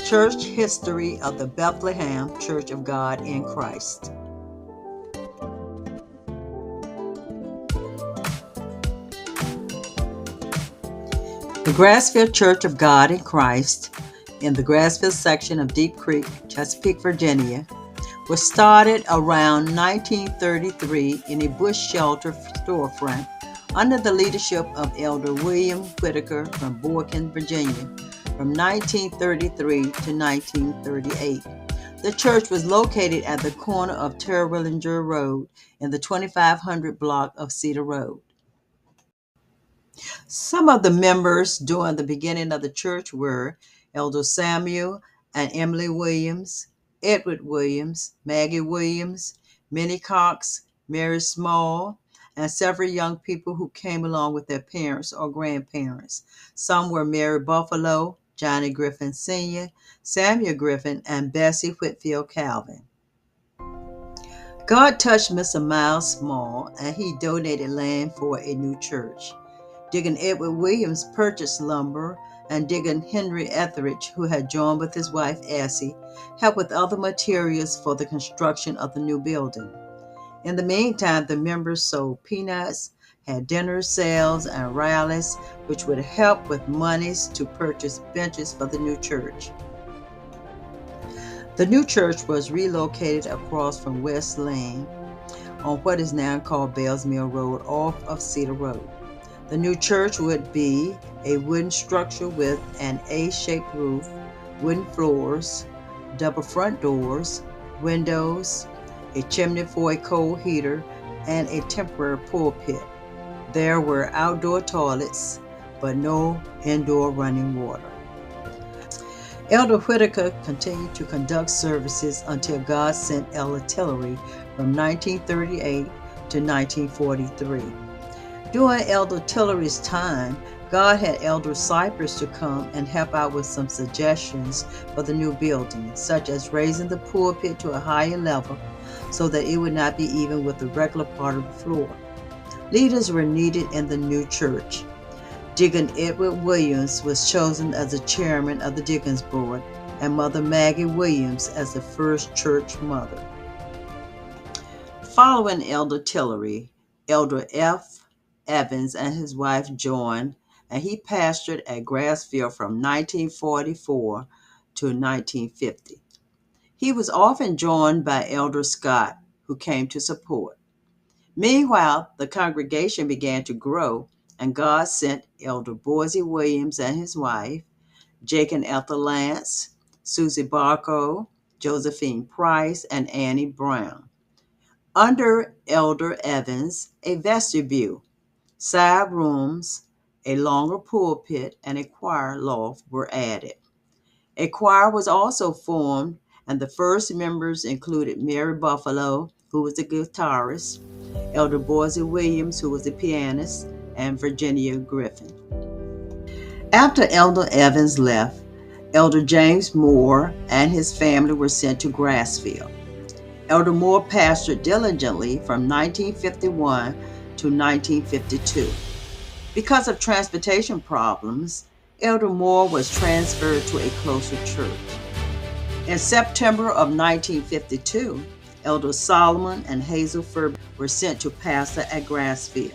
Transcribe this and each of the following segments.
Church history of the Bethlehem Church of God in Christ. The Grassfield Church of God in Christ in the Grassfield section of Deep Creek, Chesapeake, Virginia, was started around 1933 in a bush shelter storefront under the leadership of Elder William Whitaker from Boykin, Virginia, from 1933 to 1938. The church was located at the corner of Terwilliger Road in the 2500 block of Cedar Road. Some of the members during the beginning of the church were Elder Samuel and Emily Williams, Edward Williams, Maggie Williams, Minnie Cox, Mary Small, and several young people who came along with their parents or grandparents. Some were Mary Buffalo, Johnny Griffin Sr., Samuel Griffin, and Bessie Whitfield Calvin. God touched Mr. Miles Small, and he donated land for a new church. Deacon Edward Williams purchased lumber, and Deacon Henry Etheridge, who had joined with his wife Essie, helped with other materials for the construction of the new building. In the meantime, the members sold peanuts, had dinner sales and rallies, which would help with monies to purchase benches for the new church. The new church was relocated across from West Lane on what is now called Bells Mill Road off of Cedar Road. The new church would be a wooden structure with an A-shaped roof, wooden floors, double front doors, windows, a chimney for a coal heater, and a temporary pulpit. There were outdoor toilets, but no indoor running water. Elder Whitaker continued to conduct services until God sent Elder Tillery from 1938 to 1943. During Elder Tillery's time, God had Elder Cypress to come and help out with some suggestions for the new building, such as raising the pulpit to a higher level so that it would not be even with the regular part of the floor. Leaders were needed in the new church. Deacon Edward Williams was chosen as the chairman of the Deacons Board, and Mother Maggie Williams as the first church mother. Following Elder Tillery, Elder F. Evans and his wife joined, and he pastored at Grassfield from 1944 to 1950. He was often joined by Elder Scott, who came to support. Meanwhile, the congregation began to grow, and God sent Elder Boise Williams and his wife, Jake and Ethel Lance, Susie Barco, Josephine Price, and Annie Brown. Under Elder Evans, a vestibule, side rooms, a longer pulpit, and a choir loft were added. A choir was also formed, and the first members included Mary Buffalo, who was the guitarist, Elder Boise Williams, who was the pianist, and Virginia Griffin. After Elder Evans left, Elder James Moore and his family were sent to Grassfield. Elder Moore pastored diligently from 1951 to 1952. Because of transportation problems, Elder Moore was transferred to a closer church. In September of 1952, Elder Solomon and Hazel Furby were sent to pastor at Grassfield.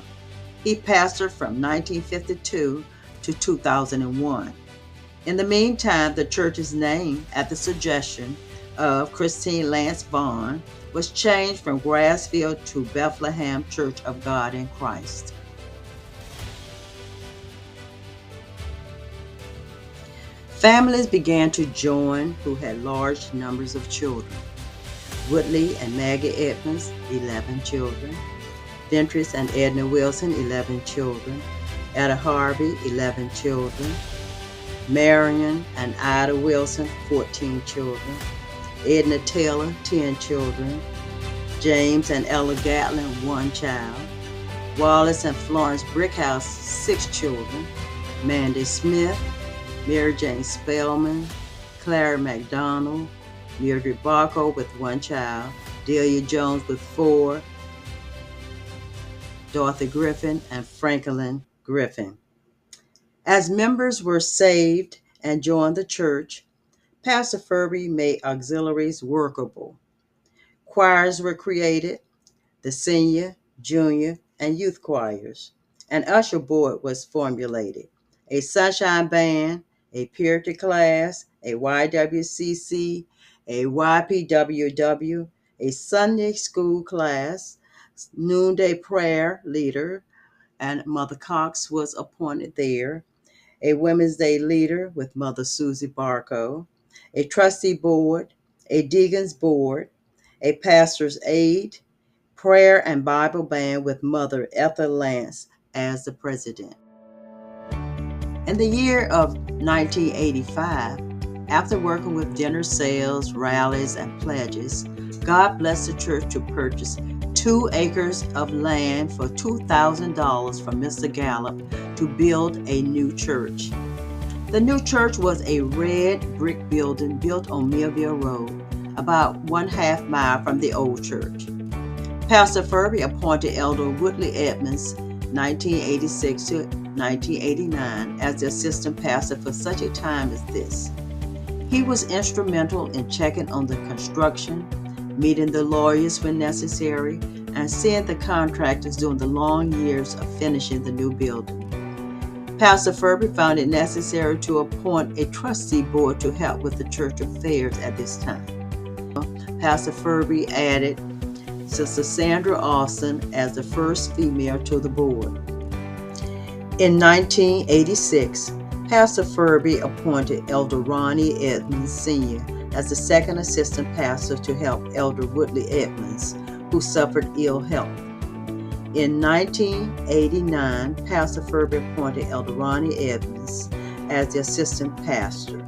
He pastored from 1952 to 2001. In the meantime, the church's name, at the suggestion of Christine Lance Vaughn, was changed from Grassfield to Bethlehem Church of God in Christ. Families began to join who had large numbers of children. Woodley and Maggie Edmonds, 11 children. Ventris and Edna Wilson, 11 children. Etta Harvey, 11 children. Marion and Ida Wilson, 14 children. Edna Taylor, 10 children. James and Ella Gatlin, 1 child. Wallace and Florence Brickhouse, 6 children. Mandy Smith, Mary Jane Spellman, Clara McDonald, Mildred Barco with 1 child, Delia Jones with 4, Dorothy Griffin, and Franklin Griffin. As members were saved and joined the church, Pastor Furby made auxiliaries workable. Choirs were created, the senior, junior, and youth choirs. An usher board was formulated. A sunshine band, a purity class, a YWCC, a YPWW, a Sunday school class, noonday prayer leader, and Mother Cox was appointed there, a Women's Day leader with Mother Susie Barco, a trustee board, a deacons board, a pastor's aide, prayer and Bible band with Mother Ethel Lance as the president. In the year of 1985, after working with dinner sales, rallies, and pledges, God blessed the church to purchase 2 acres of land for $2,000 from Mr. Gallup to build a new church. The new church was a red brick building built on Millville Road, about 1/2 mile from the old church. Pastor Furby appointed Elder Woodley Edmonds 1986 to 1989 as the assistant pastor for such a time as this. He was instrumental in checking on the construction, meeting the lawyers when necessary, and seeing the contractors during the long years of finishing the new building. Pastor Furby found it necessary to appoint a trustee board to help with the church affairs at this time. Pastor Furby added Sister Sandra Austin as the first female to the board. In 1986, Pastor Furby appointed Elder Ronnie Edmonds Sr. as the second assistant pastor to help Elder Woodley Edmonds, who suffered ill health. In 1989, Pastor Furby appointed Elder Ronnie Edmonds as the assistant pastor.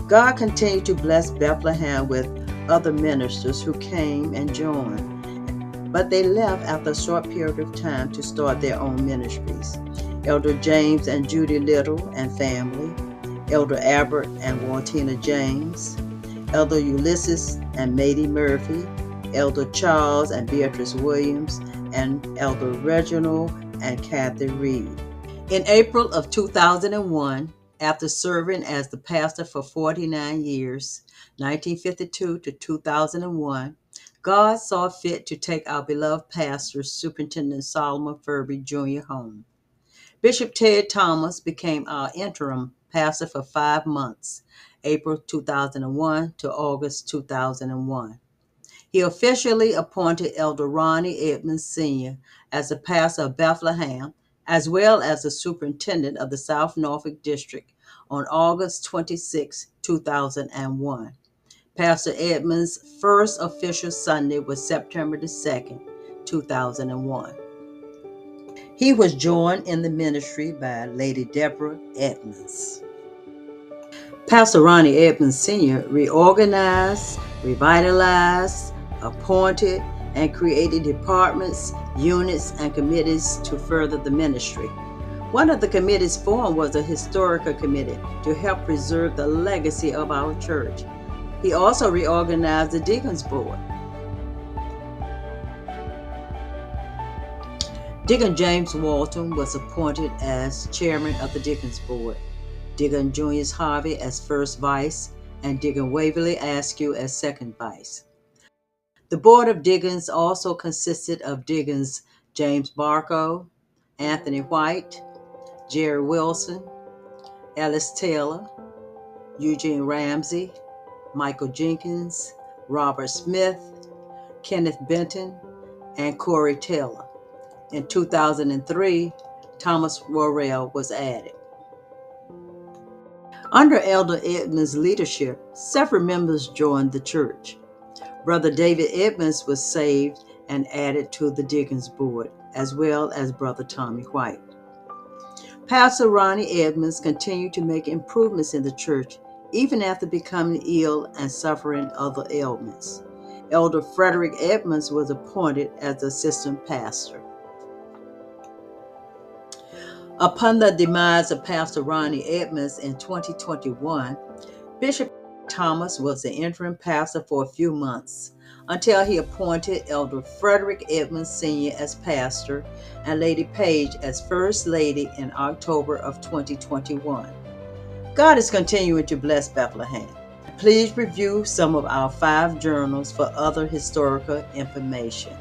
God continued to bless Bethlehem with other ministers who came and joined, but they left after a short period of time to start their own ministries. Elder James and Judy Little and family, Elder Albert and Waltina James, Elder Ulysses and Mady Murphy, Elder Charles and Beatrice Williams, and Elder Reginald and Kathy Reed. In April of 2001, after serving as the pastor for 49 years, 1952 to 2001, God saw fit to take our beloved pastor, Superintendent Solomon Furby Jr. home. Bishop Ted Thomas became our interim pastor for 5 months, April 2001 to August 2001. He officially appointed Elder Ronnie Edmonds Sr. as the pastor of Bethlehem, as well as the superintendent of the South Norfolk District on August 26, 2001. Pastor Edmonds' first official Sunday was September 2nd, 2001. He was joined in the ministry by Lady Deborah Edmonds. Pastor Ronnie Edmonds Sr. reorganized, revitalized, appointed, and created departments, units, and committees to further the ministry. One of the committees formed was a historical committee to help preserve the legacy of our church. He also reorganized the Deacons Board. Deacon James Walton was appointed as chairman of the Deacons Board, Deacon Junius Harvey as first vice, and Deacon Waverly Askew as second vice. The Board of Deacons also consisted of Deacons James Barco, Anthony White, Jerry Wilson, Ellis Taylor, Eugene Ramsey, Michael Jenkins, Robert Smith, Kenneth Benton, and Corey Taylor. In 2003, Thomas Worrell was added. Under Elder Edmonds' leadership, several members joined the church. Brother David Edmonds was saved and added to the Deacons Board, as well as Brother Tommy White. Pastor Ronnie Edmonds continued to make improvements in the church, even after becoming ill and suffering other ailments. Elder Frederick Edmonds was appointed as the assistant pastor. Upon the demise of Pastor Ronnie Edmonds in 2021, Bishop Thomas was the interim pastor for a few months until he appointed Elder Frederick Edmonds Sr. as pastor and Lady Page as First Lady in October of 2021. God is continuing to bless Bethlehem. Please review some of our 5 journals for other historical information.